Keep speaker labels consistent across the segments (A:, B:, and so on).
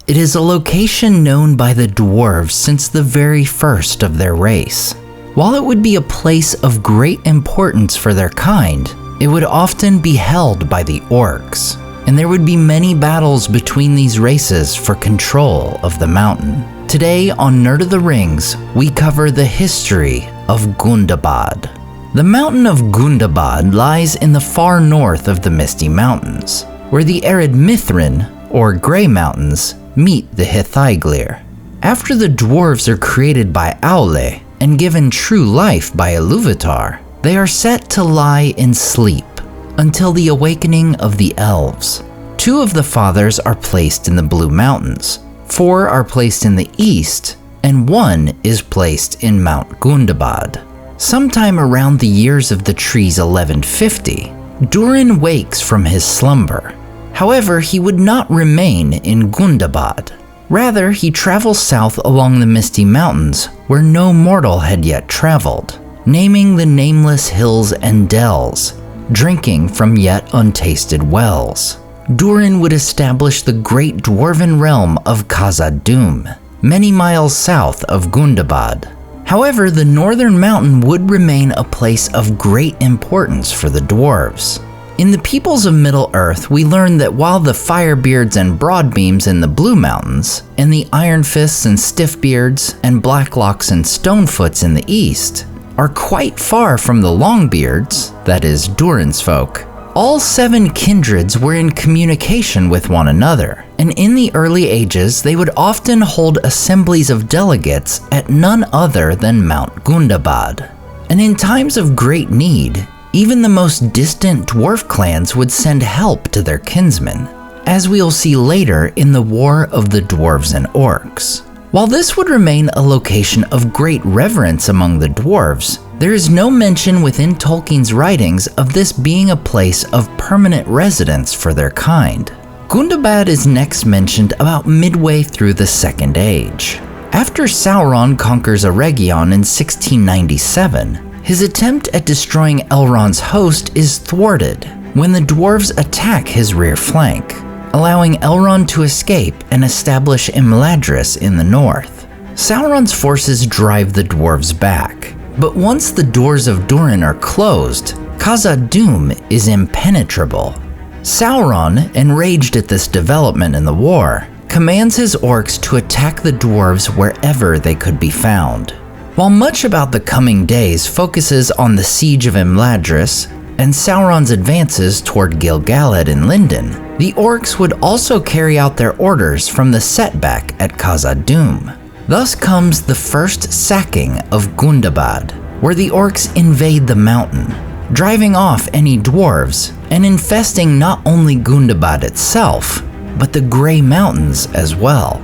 A: It is a location known by the Dwarves since the very first of their race. While it would be a place of great importance for their kind, it would often be held by the orcs, and there would be many battles between these races for control of the mountain. Today on Nerd of the Rings, we cover the history of Gundabad. The mountain of Gundabad lies in the far north of the Misty Mountains, where the arid Mithrin, or Grey Mountains, meet the Hithyglir. After the dwarves are created by Aule and given true life by Iluvatar, they are set to lie in sleep until the awakening of the elves. 2 of the fathers are placed in the Blue Mountains, 4 are placed in the east, and 1 is placed in Mount Gundabad. Sometime around the years of the trees 1150, Durin wakes from his slumber. However, he would not remain in Gundabad. Rather, he travels south along the Misty Mountains, where no mortal had yet traveled, naming the nameless hills and dells, drinking from yet untasted wells. Durin would establish the great dwarven realm of Khazad-dum, many miles south of Gundabad. However, the northern mountain would remain a place of great importance for the dwarves. In the Peoples of Middle-earth, we learn that while the Firebeards and Broadbeams in the Blue Mountains, and the Ironfists and Stiffbeards, and Blacklocks and Stonefoots in the east, are quite far from the Longbeards, that is, Durin's folk, all 7 kindreds were in communication with one another, and in the early ages they would often hold assemblies of delegates at none other than Mount Gundabad. And in times of great need, even the most distant dwarf clans would send help to their kinsmen, as we'll see later in the War of the Dwarves and Orcs. While this would remain a location of great reverence among the dwarves, there is no mention within Tolkien's writings of this being a place of permanent residence for their kind. Gundabad is next mentioned about midway through the Second Age. After Sauron conquers Eregion in 1697, his attempt at destroying Elrond's host is thwarted when the dwarves attack his rear flank, allowing Elrond to escape and establish Imladris in the north. Sauron's forces drive the dwarves back, but once the doors of Durin are closed, Khazad-dum is impenetrable. Sauron, enraged at this development in the war, commands his orcs to attack the dwarves wherever they could be found. While much about the coming days focuses on the siege of Imladris and Sauron's advances toward Gil-galad and Lindon, the orcs would also carry out their orders from the setback at Khazad-dum. Thus comes the first sacking of Gundabad, where the orcs invade the mountain, driving off any dwarves and infesting not only Gundabad itself, but the Grey Mountains as well.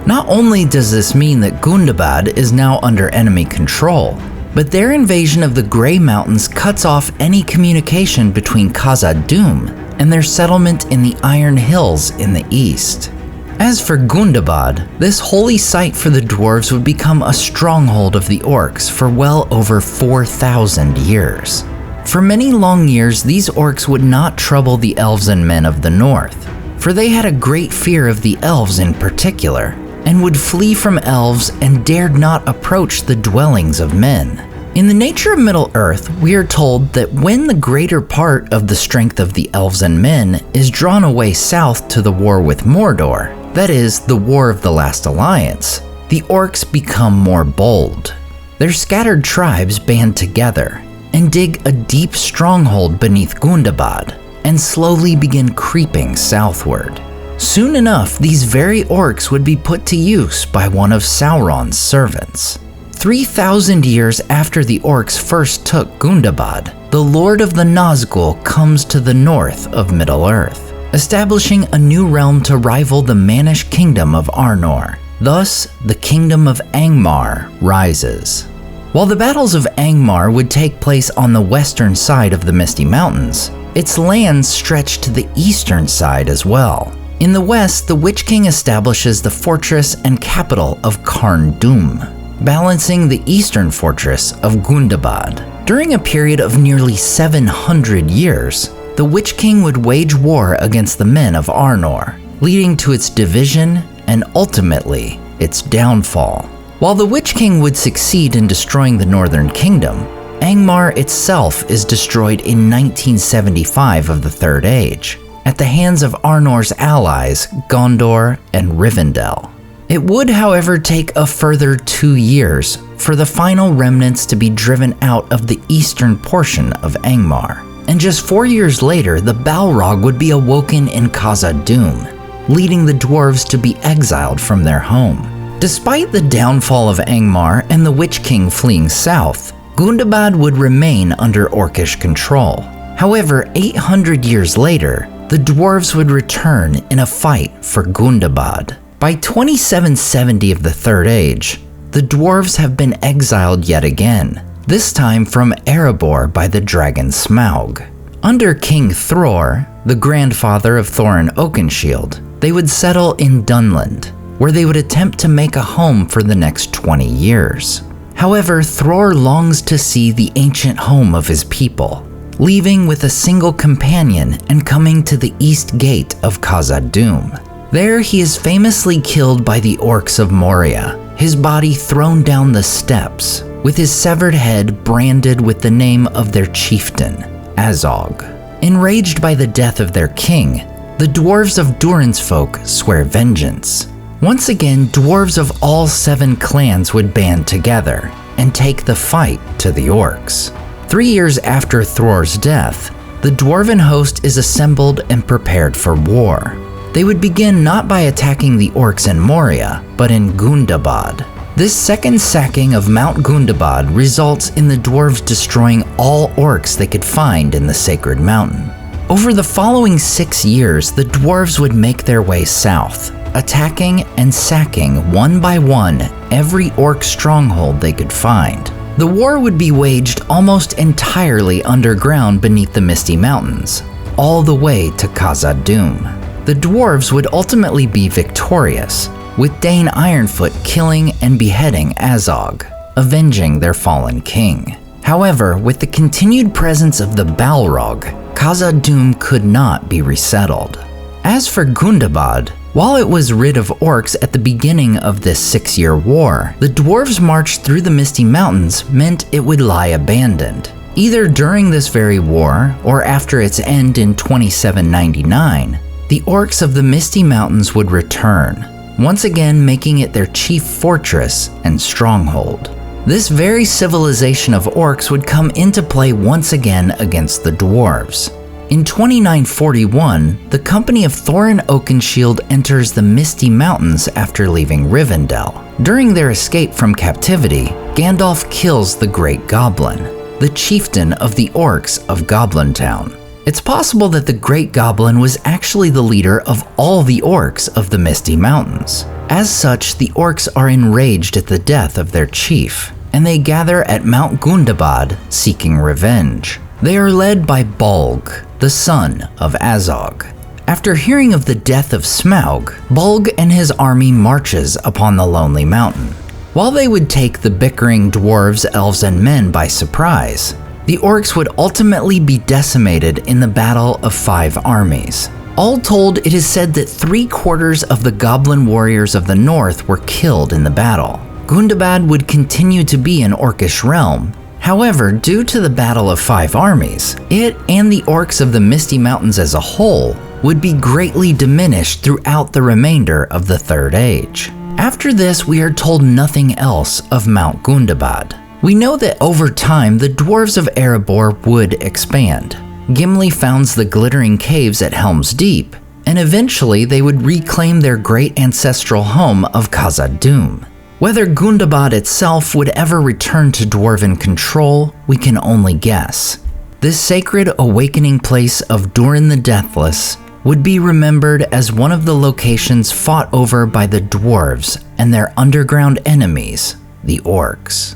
A: Not only does this mean that Gundabad is now under enemy control, but their invasion of the Grey Mountains cuts off any communication between Khazad-dum and their settlement in the Iron Hills in the east. As for Gundabad, this holy site for the dwarves would become a stronghold of the orcs for well over 4,000 years. For many long years, these orcs would not trouble the elves and men of the north, for they had a great fear of the elves in particular, and would flee from elves and dared not approach the dwellings of men. In the nature of Middle-earth, we are told that when the greater part of the strength of the elves and men is drawn away south to the war with Mordor, that is, the War of the Last Alliance, the orcs become more bold. Their scattered tribes band together and dig a deep stronghold beneath Gundabad and slowly begin creeping southward. Soon enough, these very orcs would be put to use by one of Sauron's servants. 3,000 years after the orcs first took Gundabad, the Lord of the Nazgul comes to the north of Middle-earth, establishing a new realm to rival the Mannish kingdom of Arnor. Thus, the kingdom of Angmar rises. While the battles of Angmar would take place on the western side of the Misty Mountains, its lands stretch to the eastern side as well. In the west, the Witch King establishes the fortress and capital of Carn-dum, balancing the eastern fortress of Gundabad. During a period of nearly 700 years, the Witch King would wage war against the men of Arnor, leading to its division and ultimately, its downfall. While the Witch King would succeed in destroying the Northern Kingdom, Angmar itself is destroyed in 1975 of the Third Age, at the hands of Arnor's allies, Gondor and Rivendell. It would, however, take a further 2 years for the final remnants to be driven out of the eastern portion of Angmar. And just 4 years later, the Balrog would be awoken in khazad-dum, leading the dwarves to be exiled from their home. Despite the downfall of Angmar and the Witch King fleeing south, Gundabad would remain under Orcish control. However, 800 years later, the dwarves would return in a fight for Gundabad. By 2770 of the Third Age, the dwarves have been exiled yet again, this time from Erebor by the dragon Smaug. Under King Thror, the grandfather of Thorin Oakenshield, they would settle in Dunland, where they would attempt to make a home for the next 20 years. However, Thror longs to see the ancient home of his people, leaving with a single companion and coming to the east gate of khazad-dum. There he is famously killed by the orcs of Moria, his body thrown down the steps, with his severed head branded with the name of their chieftain, Azog. Enraged by the death of their king, the dwarves of Durin's folk swear vengeance. Once again, dwarves of all 7 clans would band together and take the fight to the orcs. 3 years after Thror's death, the dwarven host is assembled and prepared for war. They would begin not by attacking the orcs in Moria, but in Gundabad. This second sacking of Mount Gundabad results in the dwarves destroying all orcs they could find in the sacred mountain. Over the following 6 years, the dwarves would make their way south, attacking and sacking one by one every orc stronghold they could find. The war would be waged almost entirely underground beneath the Misty Mountains, all the way to khazad-dum. The dwarves would ultimately be victorious, with Dane Ironfoot killing and beheading Azog, avenging their fallen king. However, with the continued presence of the Balrog, khazad-dum could not be resettled. As for Gundabad, while it was rid of orcs at the beginning of this 6-year war, the dwarves' march through the Misty Mountains meant it would lie abandoned. Either during this very war, or after its end in 2799, the orcs of the Misty Mountains would return, once again making it their chief fortress and stronghold. This very civilization of orcs would come into play once again against the dwarves. In 2941, the company of Thorin Oakenshield enters the Misty Mountains after leaving Rivendell. During their escape from captivity, Gandalf kills the Great Goblin, the chieftain of the orcs of Goblin Town. It's possible that the Great Goblin was actually the leader of all the orcs of the Misty Mountains. As such, the orcs are enraged at the death of their chief, and they gather at Mount Gundabad seeking revenge. They are led by Bolg, the son of Azog. After hearing of the death of Smaug, Bolg and his army marches upon the lonely mountain. While they would take the bickering dwarves, elves, and men by surprise, the orcs would ultimately be decimated in the Battle of 5 Armies. All told, it is said that 3/4 of the goblin warriors of the north were killed in the battle. Gundabad would continue to be an orcish realm. However, due to the Battle of 5 Armies, it and the orcs of the Misty Mountains as a whole would be greatly diminished throughout the remainder of the Third Age. After this, we are told nothing else of Mount Gundabad. We know that over time, the dwarves of Erebor would expand. Gimli founds the glittering caves at Helm's Deep, and eventually they would reclaim their great ancestral home of khazad-dum. Whether Gundabad itself would ever return to dwarven control, we can only guess. This sacred awakening place of Durin the Deathless would be remembered as one of the locations fought over by the dwarves and their underground enemies, the orcs.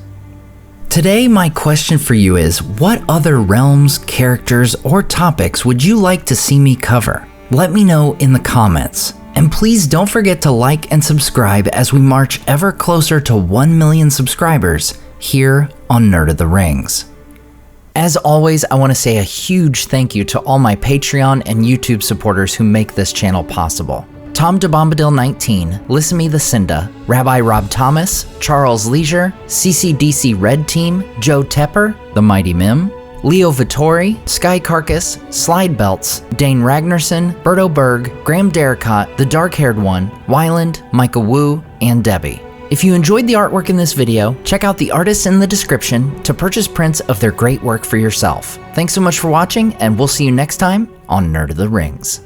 A: Today, my question for you is, what other realms, characters, or topics would you like to see me cover? Let me know in the comments. And please don't forget to like and subscribe as we march ever closer to 1 million subscribers here on Nerd of the Rings. As always, I want to say a huge thank you to all my Patreon and YouTube supporters who make this channel possible. Tom de Bombadil 19, Lissamy the Cinda, Rabbi Rob Thomas, Charles Leisure, CCDC Red Team, Joe Tepper, The Mighty Mim, Leo Vittori, Sky Carcass, Slide Belts, Dane Ragnarsson, Berto Berg, Graham Derricott, The Dark-Haired One, Wyland, Micah Wu, and Debbie. If you enjoyed the artwork in this video, check out the artists in the description to purchase prints of their great work for yourself. Thanks so much for watching, and we'll see you next time on Nerd of the Rings.